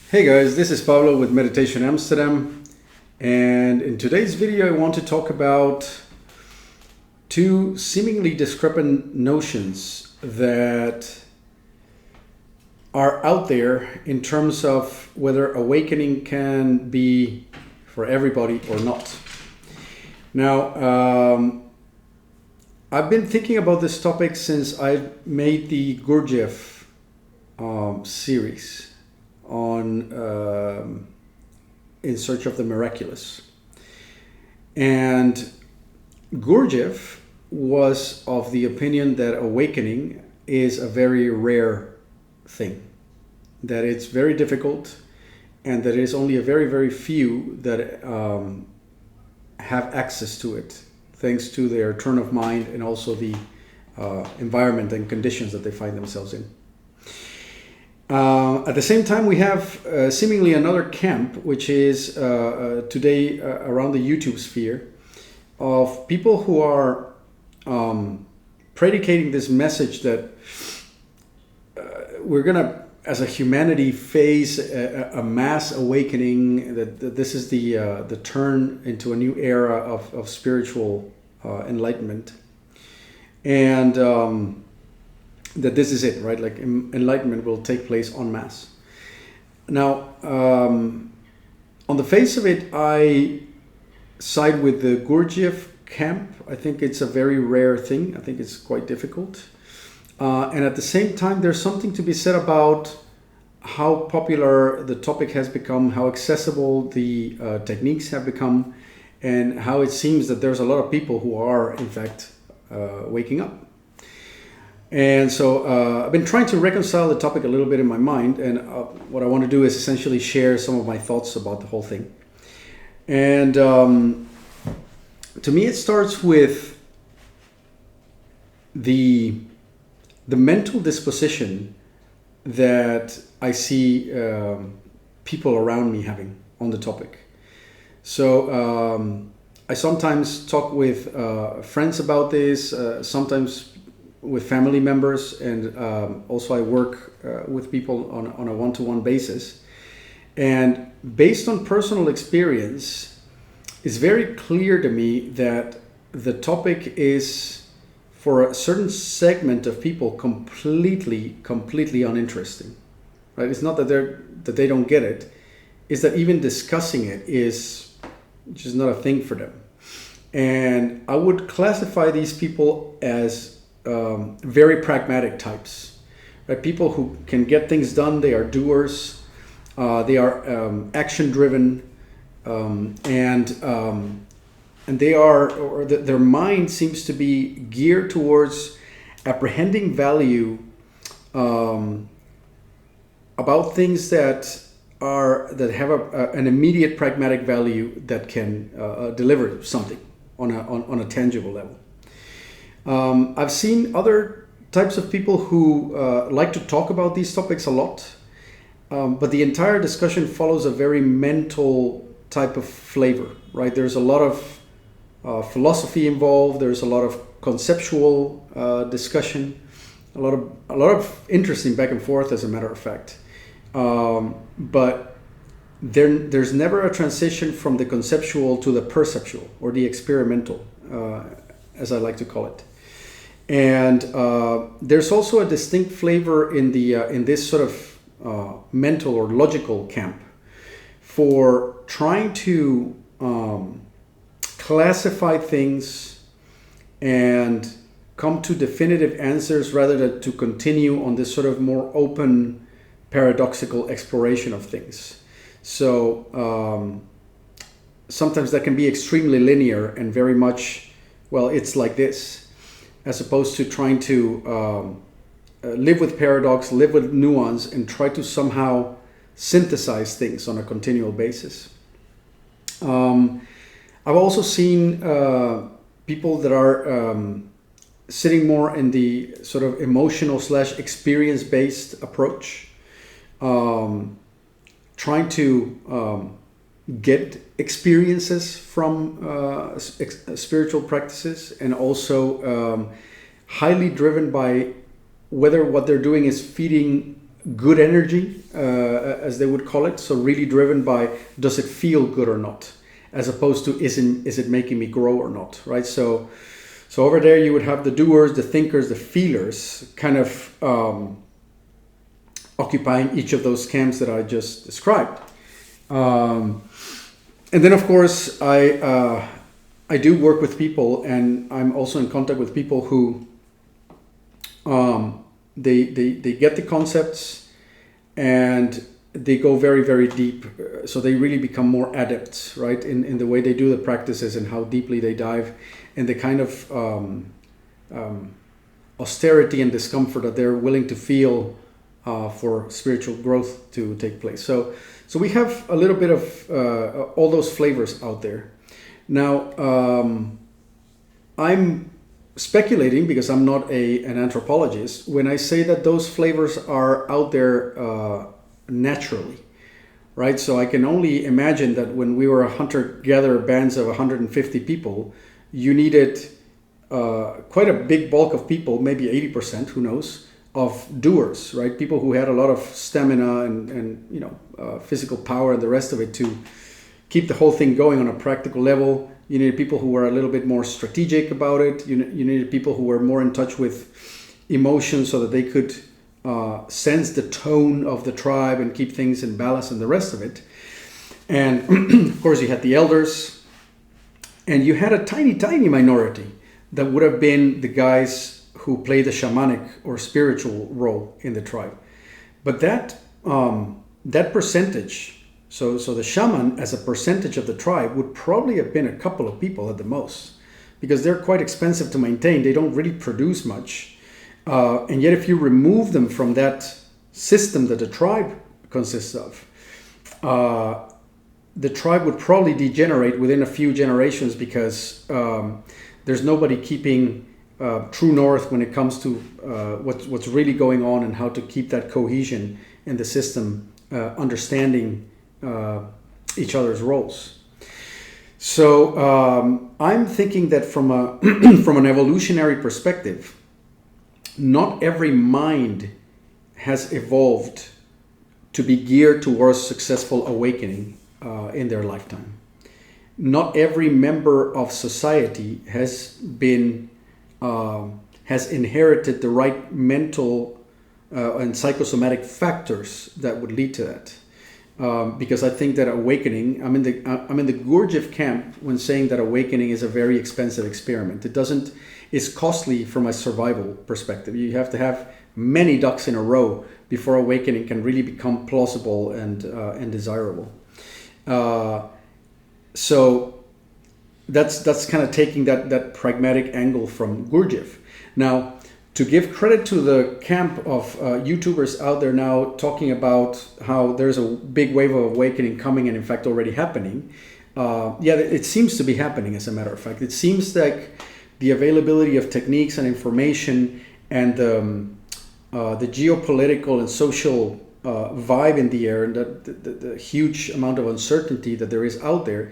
Hey guys, this is Pablo with Meditation Amsterdam, and in today's video I want to talk about two seemingly discrepant notions that are out there in terms of whether awakening can be for everybody or not. Now, I've been thinking about this topic since I made the Gurdjieff series on In Search of the Miraculous. And Gurdjieff was of the opinion that awakening is a very rare thing, that it's very difficult, and that it is only a very, very few that have access to it, thanks to their turn of mind and also the environment and conditions that they find themselves in. At the same time, we have seemingly another camp, which is today around the YouTube sphere, of people who are predicating this message that we're going to, as a humanity, face a mass awakening, that this is the turn into a new era of spiritual enlightenment. And that this is it, right? Like enlightenment will take place en masse. Now, on the face of it, I side with the Gurdjieff camp. I think it's a very rare thing. I think it's quite difficult. And at the same time, there's something to be said about how popular the topic has become, how accessible the techniques have become, and how it seems that there's a lot of people who are, in fact, waking up. And so I've been trying to reconcile the topic a little bit in my mind, and what I want to do is essentially share some of my thoughts about the whole thing. And to me, it starts with the mental disposition that I see people around me having on the topic. So I sometimes talk with friends about this, sometimes with family members, and also I work with people on a one-to-one basis. And based on personal experience, it's very clear to me that the topic is, for a certain segment of people, completely uninteresting. Right? It's not that they don't get it; it's that even discussing it is just not a thing for them. And I would classify these people as very pragmatic types, right? People who can get things done. They are doers. They are action-driven, and they are, or their mind seems to be geared towards apprehending value about things that have an immediate pragmatic value that can deliver something on a tangible level. I've seen other types of people who like to talk about these topics a lot, but the entire discussion follows a very mental type of flavor, right? There's a lot of philosophy involved. There's a lot of conceptual discussion, a lot of interesting back and forth, as a matter of fact. But there's never a transition from the conceptual to the perceptual, or the experimental, as I like to call it. And there's also a distinct flavor in this sort of mental or logical camp for trying to classify things and come to definitive answers, rather than to continue on this sort of more open, paradoxical exploration of things. So sometimes that can be extremely linear and very much, well, it's like this, as opposed to trying to live with paradox, live with nuance, and try to somehow synthesize things on a continual basis. I've also seen people that are sitting more in the sort of emotional / experience-based approach, trying to get experiences from spiritual practices, and also highly driven by whether what they're doing is feeding good energy, as they would call it. So really driven by, does it feel good or not, as opposed to is it making me grow or not, right? So over there you would have the doers, the thinkers, the feelers, kind of occupying each of those camps that I just described. And then of course I do work with people, and I'm also in contact with people who they get the concepts and they go very, very deep. So they really become more adepts, right, in the way they do the practices and how deeply they dive, and the kind of austerity and discomfort that they're willing to feel for spiritual growth to take place. So we have a little bit of all those flavors out there. Now, I'm speculating, because I'm not an anthropologist, when I say that those flavors are out there naturally, right? So I can only imagine that when we were a hunter-gatherer bands of 150 people, you needed quite a big bulk of people, maybe 80%, who knows, of doers, right? People who had a lot of stamina and physical power and the rest of it to keep the whole thing going on a practical level. You needed people who were a little bit more strategic about it. You needed people who were more in touch with emotions so that they could sense the tone of the tribe and keep things in balance and the rest of it. And of course you had the elders, and you had a tiny, tiny minority that would have been the guys who play the shamanic or spiritual role in the tribe. But that percentage, so the shaman as a percentage of the tribe would probably have been a couple of people at the most, because they're quite expensive to maintain. They don't really produce much. And yet if you remove them from that system that the tribe consists of, the tribe would probably degenerate within a few generations, because there's nobody keeping true north when it comes to what's really going on and how to keep that cohesion in the system, understanding each other's roles. So I'm thinking that from an evolutionary perspective, not every mind has evolved to be geared towards successful awakening in their lifetime. Not every member of society has inherited the right mental and psychosomatic factors that would lead to that. Because I think that awakening, I'm in the Gurdjieff camp when saying that awakening is a very expensive experiment. It's costly from a survival perspective. You have to have many ducks in a row before awakening can really become plausible and desirable. So that's kind of taking that pragmatic angle from Gurdjieff. Now, to give credit to the camp of YouTubers out there now talking about how there's a big wave of awakening coming and in fact already happening, it seems to be happening, as a matter of fact. It seems like the availability of techniques and information and the geopolitical and social vibe in the air, and the huge amount of uncertainty that there is out there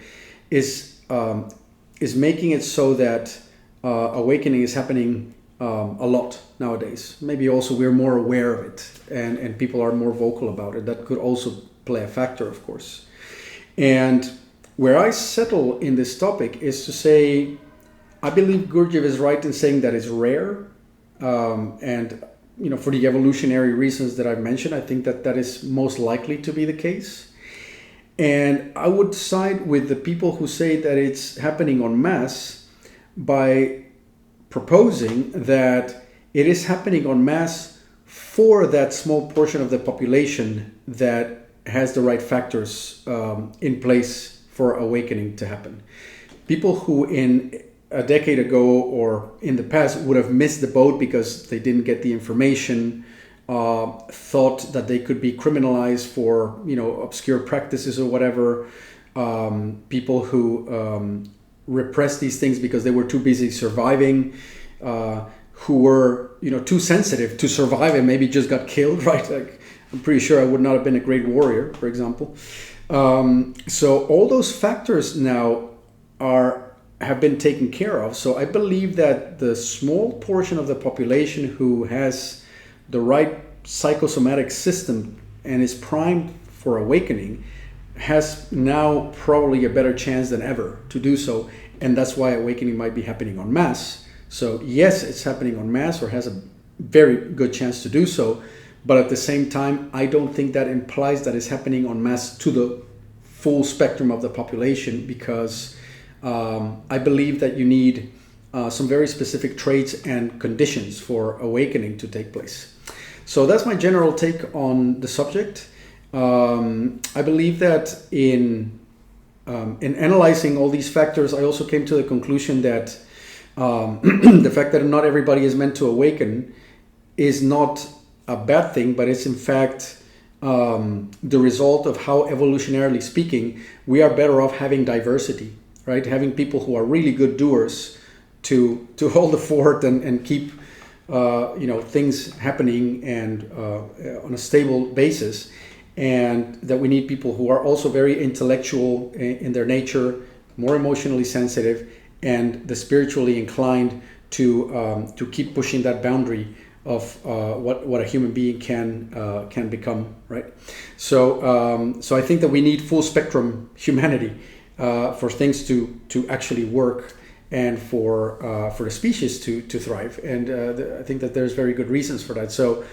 is making it so that awakening is happening a lot nowadays. Maybe also we're more aware of it, and people are more vocal about it. That could also play a factor, of course. And where I settle in this topic is to say, I believe Gurdjieff is right in saying that it's rare, and for the evolutionary reasons that I've mentioned, I think that is most likely to be the case. And I would side with the people who say that it's happening en masse by proposing that it is happening en masse for that small portion of the population that has the right factors in place for awakening to happen. People who in a decade ago or in the past would have missed the boat because they didn't get the information, thought that they could be criminalized for obscure practices or whatever, people who repressed these things because they were too busy surviving, who were too sensitive to survive and maybe just got killed, right? Like, I'm pretty sure I would not have been a great warrior, for example. So all those factors now have been taken care of. So I believe that the small portion of the population who has the right psychosomatic system and is primed for awakening has now probably a better chance than ever to do so. And that's why awakening might be happening en masse. So yes, it's happening en masse, or has a very good chance to do so. But at the same time, I don't think that implies that it's happening en masse to the full spectrum of the population, because I believe that you need some very specific traits and conditions for awakening to take place. So that's my general take on the subject. I believe that in analyzing all these factors, I also came to the conclusion that the fact that not everybody is meant to awaken is not a bad thing, but it's in fact the result of how, evolutionarily speaking, we are better off having diversity, right? Having people who are really good doers to hold the fort and keep things happening and on a stable basis. And that we need people who are also very intellectual in their nature, more emotionally sensitive, and the spiritually inclined to keep pushing that boundary of what a human being can become, right? So I think that we need full spectrum humanity for things to actually work, and for the species to thrive. And I think that there's very good reasons for that. So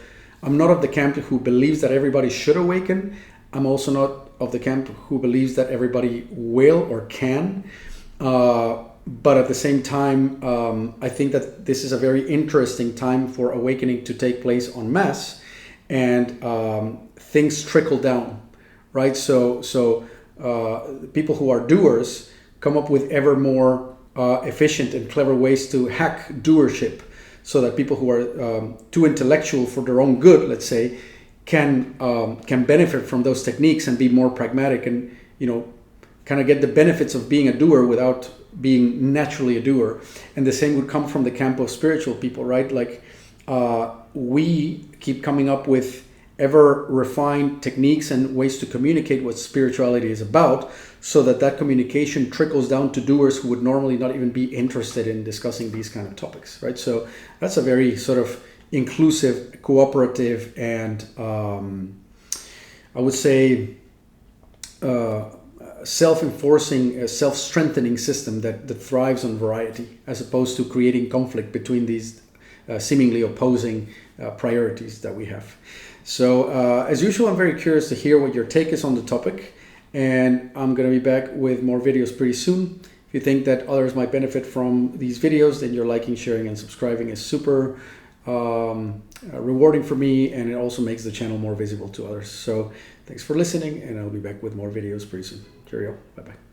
I'm not of the camp who believes that everybody should awaken. I'm also not of the camp who believes that everybody will or can. But at the same time, I think that this is a very interesting time for awakening to take place en masse, and things trickle down, right? So people who are doers come up with ever more efficient and clever ways to hack doership, so that people who are too intellectual for their own good, let's say, can benefit from those techniques and be more pragmatic, and kind of get the benefits of being a doer without being naturally a doer. And the same would come from the camp of spiritual people, right? Like we keep coming up with ever refined techniques and ways to communicate what spirituality is about, so that communication trickles down to doers who would normally not even be interested in discussing these kind of topics, right? So that's a very sort of inclusive, cooperative, and I would say self-enforcing, self-strengthening system that thrives on variety, as opposed to creating conflict between these seemingly opposing priorities that we have. So as usual, I'm very curious to hear what your take is on the topic, and I'm going to be back with more videos pretty soon. If you think that others might benefit from these videos, then your liking, sharing, and subscribing is super rewarding for me, and it also makes the channel more visible to others. So thanks for listening, and I'll be back with more videos pretty soon. Cheerio. Bye-bye.